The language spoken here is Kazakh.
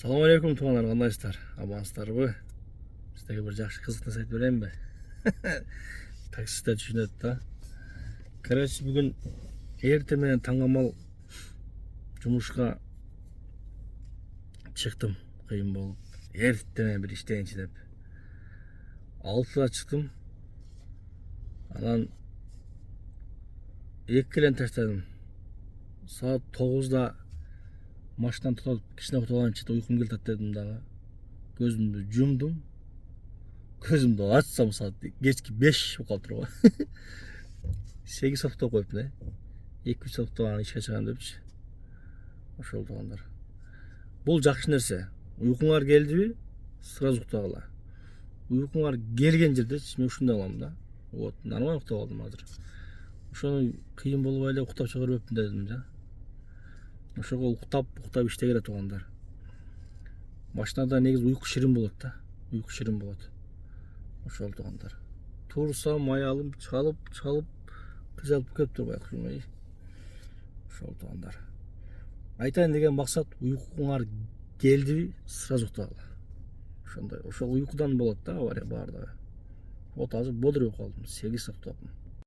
Assalamu alaikum tuğanlar, kandayсыздар? Амансыздарбы? Сіздерге бір жақсы қызық нәрсе айтып берейін бе? Таксистер түсінеді да. Короче, бүгін ертемен таңамал жұмысқа шықтым. Қиын болып. Ертемен бір іштейінші деп. 6-да шықтым. Анан 2-лен таштадым. Saat 9'da maçtan tutalım, kişine tutalım çıktı, uykum geldi dedim daha. Gözümü yumdum. Gözümde açsam saat geç ki 5 kaldır o. 8 hafta koyup ne? 2-3 hafta var işe çıkan demiş. Hoş oldu onlar. Bol жақсы нәрсе. Uykunlar geldi mi sıra uktağıla. Uykunlar gelgen жерде мен ушундай кылам да. Вот, нормально уктап алдым азыр. Ошону кыйын болуп эле уктап чыга бербеппин дедим да. Ошого уктап иштегиле туугандар. Машинада негизи уйку ширин болот да. Уйку ширин болот. Ошол туугандар. Турсам аялым чалып кыжалып кетип турбай куймай. Ошол туугандар. Айтайын деген максат, уйкуңар келди, сразу уктагыла. Ошондой. Ошол уйкудан болот да авария баардыгы. Вот азыр бодур уйку алдым. 8 саат уктадым.